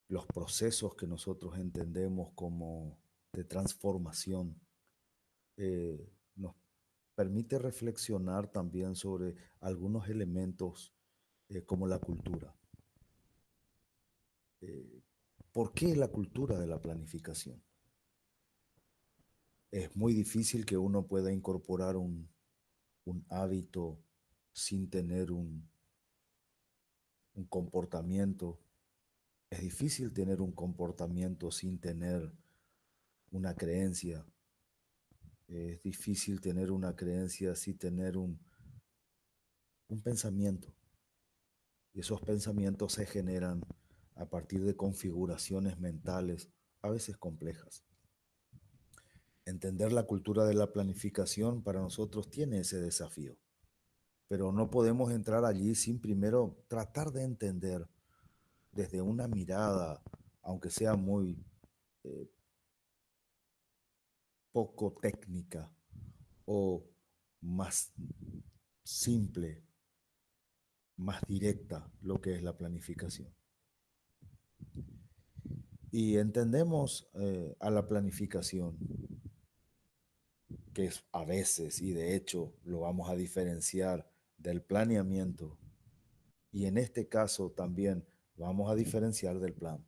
los procesos que nosotros entendemos como de transformación, nos permite reflexionar también sobre algunos elementos como la cultura. Eh, ¿Por qué la cultura de la planificación? Es muy difícil que uno pueda incorporar un hábito sin tener un comportamiento. Es difícil tener un comportamiento sin tener una creencia. Es difícil tener una creencia sin tener un pensamiento. Y esos pensamientos se generan a partir de configuraciones mentales, a veces complejas. Entender la cultura de la planificación para nosotros tiene ese desafío, pero no podemos entrar allí sin primero tratar de entender desde una mirada, aunque sea muy eh, poco técnica o más simple, más directa, lo que es la planificación. Y entendemos a la planificación, que es a veces, y de hecho lo vamos a diferenciar del planeamiento, y en este caso también vamos a diferenciar del plan,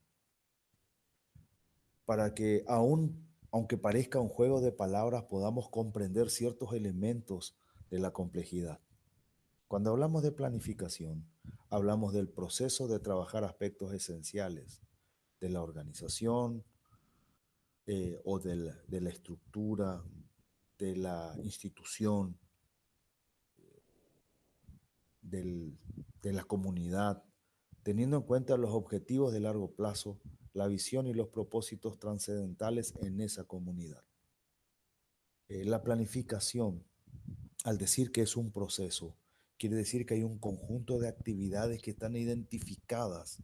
para que aún, aunque parezca un juego de palabras, podamos comprender ciertos elementos de la complejidad. Cuando hablamos de planificación, hablamos del proceso de trabajar aspectos esenciales de la organización o de la estructura, de la institución, del, de la comunidad, teniendo en cuenta los objetivos de largo plazo, la visión y los propósitos trascendentales en esa comunidad. La planificación, al decir que es un proceso, quiere decir que hay un conjunto de actividades que están identificadas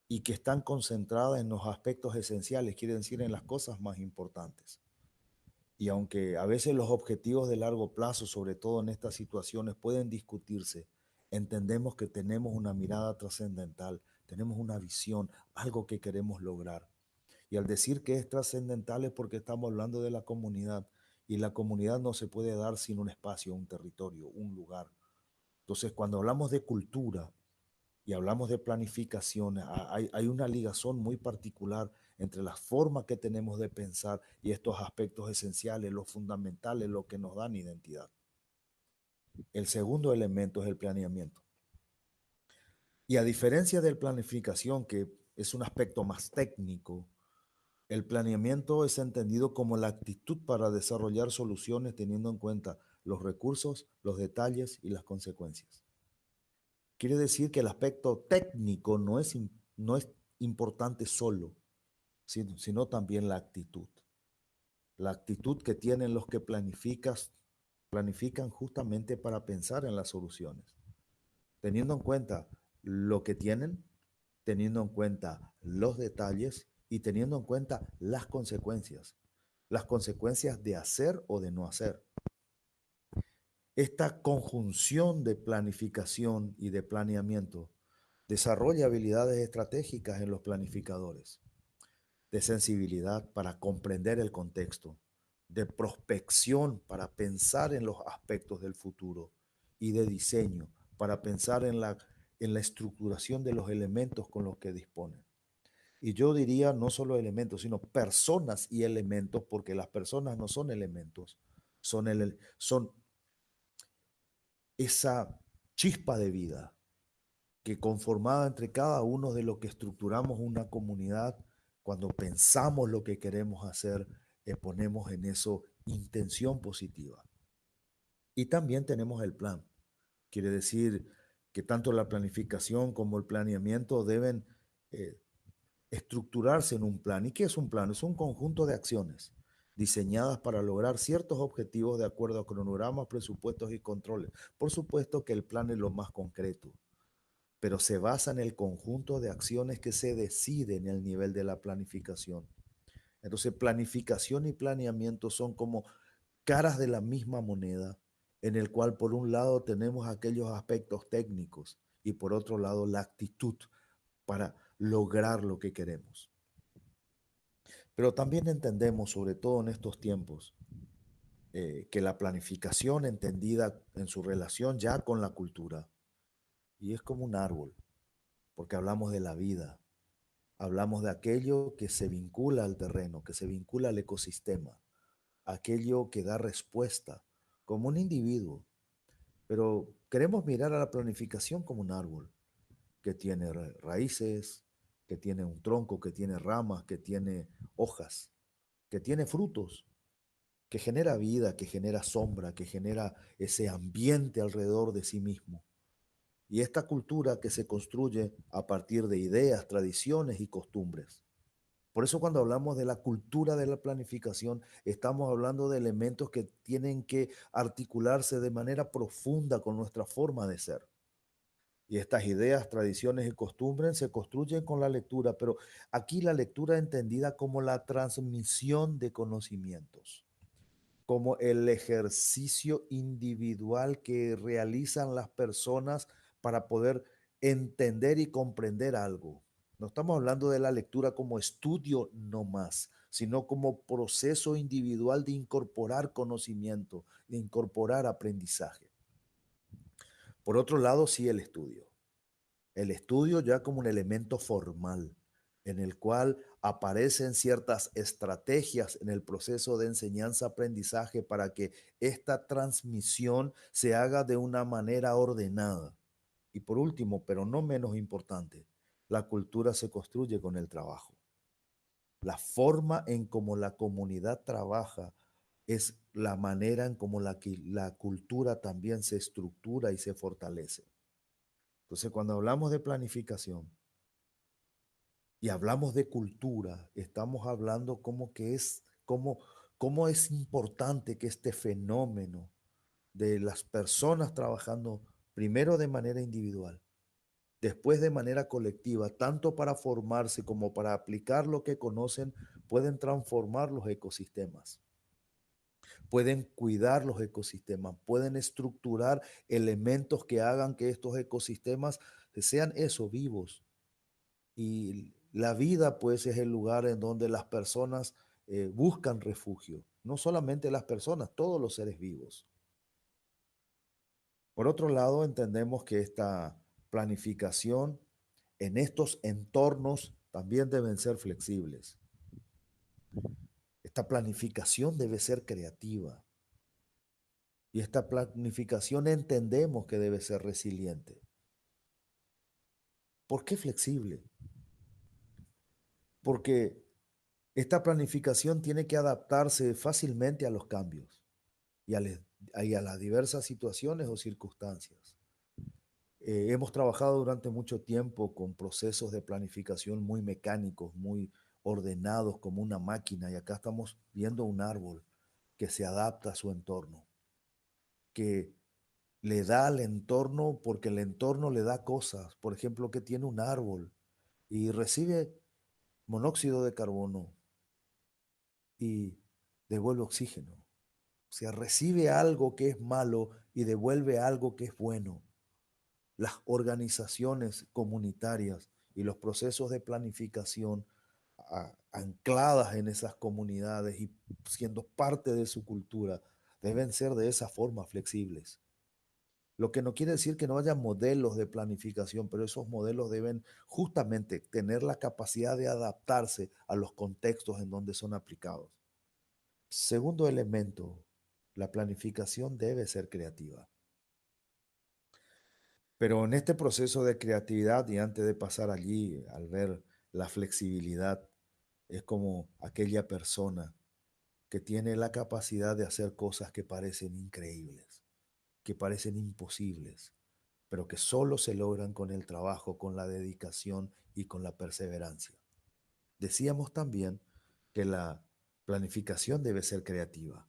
y que están concentradas en los aspectos esenciales, quiere decir en las cosas más importantes. Y aunque a veces los objetivos de largo plazo, sobre todo en estas situaciones, pueden discutirse, entendemos que tenemos una mirada trascendental, tenemos una visión, algo que queremos lograr. Y al decir que es trascendental es porque estamos hablando de la comunidad, y la comunidad no se puede dar sin un espacio, un territorio, un lugar. Entonces, cuando hablamos de cultura, y hablamos de planificación, hay una ligazón muy particular entre la forma que tenemos de pensar y estos aspectos esenciales, los fundamentales, lo que nos dan identidad. El segundo elemento es el planeamiento. Y a diferencia del planificación, que es un aspecto más técnico, el planeamiento es entendido como la actitud para desarrollar soluciones teniendo en cuenta los recursos, los detalles y las consecuencias. Quiere decir que el aspecto técnico no es importante solo, sino también la actitud. La actitud que tienen los que planifican justamente para pensar en las soluciones, teniendo en cuenta lo que tienen, teniendo en cuenta los detalles y teniendo en cuenta las consecuencias de hacer o de no hacer. Esta conjunción de planificación y de planeamiento desarrolla habilidades estratégicas en los planificadores, de sensibilidad para comprender el contexto, de prospección para pensar en los aspectos del futuro y de diseño para pensar en la estructuración de los elementos con los que disponen. Y yo diría no solo elementos, sino personas y elementos, porque las personas no son elementos, son esa chispa de vida que conformada entre cada uno de lo que estructuramos una comunidad, cuando pensamos lo que queremos hacer, ponemos en eso intención positiva. Y también tenemos el plan. Quiere decir que tanto la planificación como el planeamiento deben eh, estructurarse en un plan. ¿Y qué es un plan? Es un conjunto de acciones diseñadas para lograr ciertos objetivos de acuerdo a cronogramas, presupuestos y controles. Por supuesto que el plan es lo más concreto, pero se basa en el conjunto de acciones que se deciden en el nivel de la planificación. Entonces, planificación y planeamiento son como caras de la misma moneda, en el cual por un lado tenemos aquellos aspectos técnicos y por otro lado la actitud para lograr lo que queremos. Pero también entendemos, sobre todo en estos tiempos, que la planificación entendida en su relación ya con la cultura, y es como un árbol, porque hablamos de la vida, hablamos de aquello que se vincula al terreno, que se vincula al ecosistema, aquello que da respuesta, como un individuo. Pero queremos mirar a la planificación como un árbol que tiene raíces, que tiene un tronco, que tiene ramas, que tiene hojas, que tiene frutos, que genera vida, que genera sombra, que genera ese ambiente alrededor de sí mismo. Y esta cultura que se construye a partir de ideas, tradiciones y costumbres. Por eso cuando hablamos de la cultura de la planificación, estamos hablando de elementos que tienen que articularse de manera profunda con nuestra forma de ser. Y estas ideas, tradiciones y costumbres se construyen con la lectura, pero aquí la lectura entendida como la transmisión de conocimientos, como el ejercicio individual que realizan las personas para poder entender y comprender algo. No estamos hablando de la lectura como estudio no más, sino como proceso individual de incorporar conocimiento, de incorporar aprendizaje. Por otro lado, sí el estudio. El estudio ya como un elemento formal, en el cual aparecen ciertas estrategias en el proceso de enseñanza-aprendizaje para que esta transmisión se haga de una manera ordenada. Y por último, pero no menos importante, la cultura se construye con el trabajo. La forma en cómo la comunidad trabaja es la manera en cómo la cultura también se estructura y se fortalece. Entonces, cuando hablamos de planificación y hablamos de cultura, estamos hablando cómo es importante que este fenómeno de las personas trabajando primero de manera individual, después de manera colectiva, tanto para formarse como para aplicar lo que conocen, pueden transformar los ecosistemas, pueden cuidar los ecosistemas, pueden estructurar elementos que hagan que estos ecosistemas sean eso, vivos. Y la vida, pues, es el lugar en donde las personas buscan refugio. No solamente las personas, todos los seres vivos. Por otro lado, entendemos que esta planificación en estos entornos también deben ser flexibles. Esta planificación debe ser creativa. Y esta planificación entendemos que debe ser resiliente. ¿Por qué flexible? Porque esta planificación tiene que adaptarse fácilmente a los cambios y a las diversas situaciones o circunstancias. Hemos trabajado durante mucho tiempo con procesos de planificación muy mecánicos, muy ordenados como una máquina, y acá estamos viendo un árbol que se adapta a su entorno, que le da al entorno porque el entorno le da cosas, por ejemplo, que tiene un árbol y recibe monóxido de carbono y devuelve oxígeno. O sea, recibe algo que es malo y devuelve algo que es bueno. Las organizaciones comunitarias y los procesos de planificación ancladas en esas comunidades y siendo parte de su cultura deben ser de esa forma flexibles. Lo que no quiere decir que no haya modelos de planificación, pero esos modelos deben justamente tener la capacidad de adaptarse a los contextos en donde son aplicados. Segundo elemento, la planificación debe ser creativa. Pero en este proceso de creatividad y antes de pasar allí, al ver la flexibilidad, es como aquella persona que tiene la capacidad de hacer cosas que parecen increíbles, que parecen imposibles, pero que solo se logran con el trabajo, con la dedicación y con la perseverancia. Decíamos también que la planificación debe ser creativa.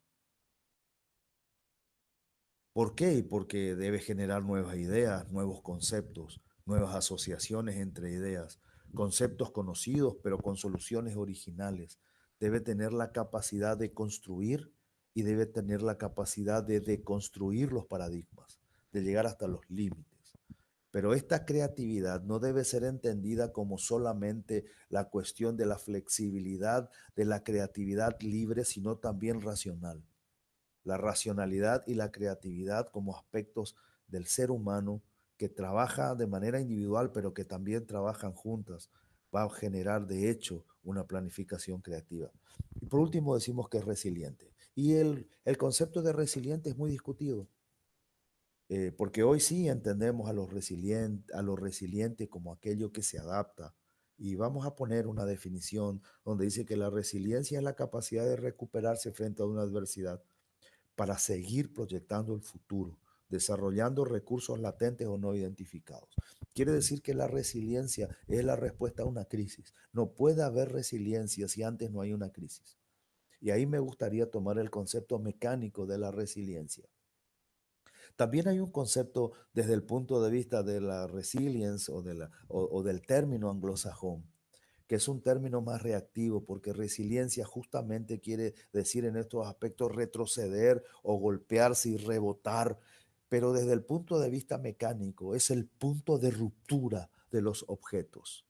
¿Por qué? Porque debe generar nuevas ideas, nuevos conceptos, nuevas asociaciones entre ideas, conceptos conocidos pero con soluciones originales. Debe tener la capacidad de construir y debe tener la capacidad de deconstruir los paradigmas, de llegar hasta los límites. Pero esta creatividad no debe ser entendida como solamente la cuestión de la flexibilidad, de la creatividad libre, sino también racional. La racionalidad y la creatividad como aspectos del ser humano que trabaja de manera individual, pero que también trabajan juntas, va a generar de hecho una planificación creativa. Y por último decimos que es resiliente. Y el concepto de resiliente es muy discutido, porque hoy sí entendemos a lo resiliente como aquello que se adapta. Y vamos a poner una definición donde dice que la resiliencia es la capacidad de recuperarse frente a una adversidad para seguir proyectando el futuro, desarrollando recursos latentes o no identificados. Quiere decir que la resiliencia es la respuesta a una crisis. No puede haber resiliencia si antes no hay una crisis. Y ahí me gustaría tomar el concepto mecánico de la resiliencia. También hay un concepto desde el punto de vista de la resilience o del término anglosajón, que es un término más reactivo, porque resiliencia justamente quiere decir en estos aspectos retroceder o golpearse y rebotar, pero desde el punto de vista mecánico es el punto de ruptura de los objetos,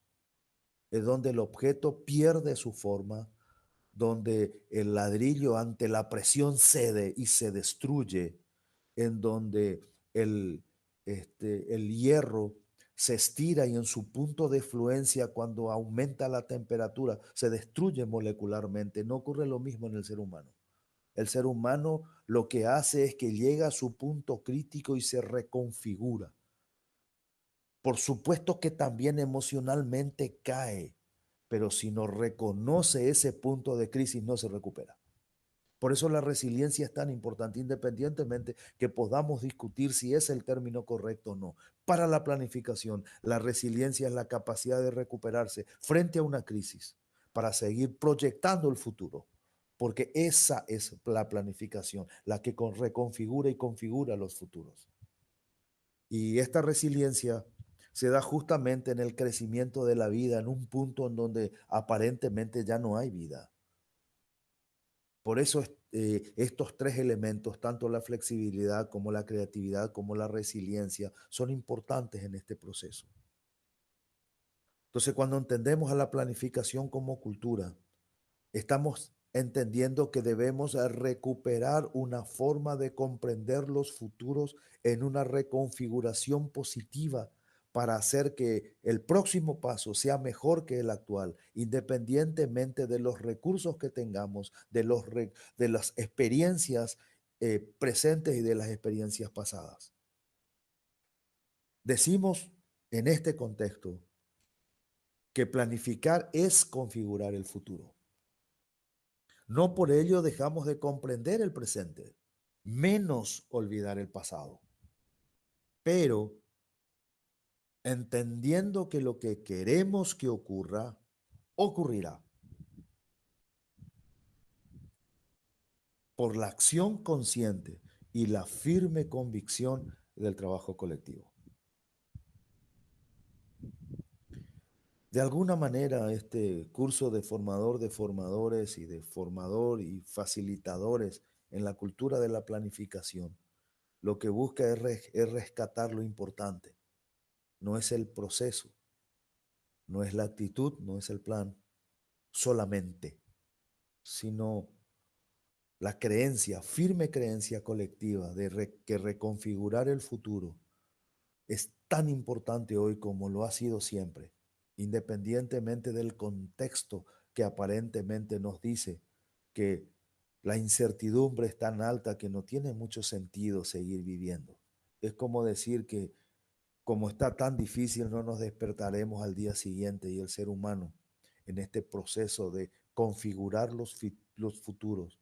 es donde el objeto pierde su forma, donde el ladrillo ante la presión cede y se destruye, en donde el hierro se estira y en su punto de fluencia, cuando aumenta la temperatura, se destruye molecularmente. No ocurre lo mismo en el ser humano. El ser humano lo que hace es que llega a su punto crítico y se reconfigura. Por supuesto que también emocionalmente cae, pero si no reconoce ese punto de crisis no se recupera. Por eso la resiliencia es tan importante, independientemente que podamos discutir si es el término correcto o no. Para la planificación, la resiliencia es la capacidad de recuperarse frente a una crisis para seguir proyectando el futuro, porque esa es la planificación, la que reconfigura y configura los futuros. Y esta resiliencia se da justamente en el crecimiento de la vida, en un punto en donde aparentemente ya no hay vida. Por eso estos tres elementos, tanto la flexibilidad como la creatividad como la resiliencia, son importantes en este proceso. Entonces, cuando entendemos a la planificación como cultura, estamos entendiendo que debemos recuperar una forma de comprender los futuros en una reconfiguración positiva para hacer que el próximo paso sea mejor que el actual, independientemente de los recursos que tengamos, de las experiencias presentes y de las experiencias pasadas. Decimos en este contexto que planificar es configurar el futuro. No por ello dejamos de comprender el presente, menos olvidar el pasado. Pero entendiendo que lo que queremos que ocurra, ocurrirá por la acción consciente y la firme convicción del trabajo colectivo. De alguna manera, este curso de formador de formadores y de formador y facilitadores en la cultura de la planificación, lo que busca es rescatar lo importante. No es el proceso, no es la actitud, no es el plan solamente, sino la creencia, firme creencia colectiva de que reconfigurar el futuro es tan importante hoy como lo ha sido siempre, independientemente del contexto que aparentemente nos dice que la incertidumbre es tan alta que no tiene mucho sentido seguir viviendo. Es como decir que como está tan difícil, no nos despertaremos al día siguiente, y el ser humano en este proceso de configurar los futuros,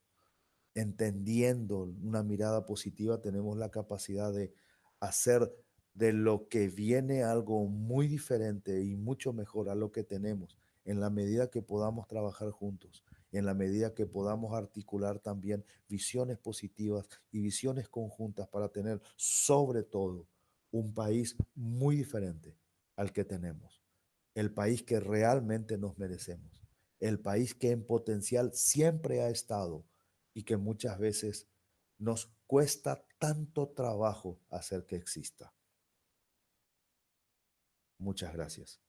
entendiendo una mirada positiva, tenemos la capacidad de hacer de lo que viene algo muy diferente y mucho mejor a lo que tenemos, en la medida que podamos trabajar juntos, en la medida que podamos articular también visiones positivas y visiones conjuntas para tener sobre todo un país muy diferente al que tenemos, el país que realmente nos merecemos, el país que en potencial siempre ha estado y que muchas veces nos cuesta tanto trabajo hacer que exista. Muchas gracias.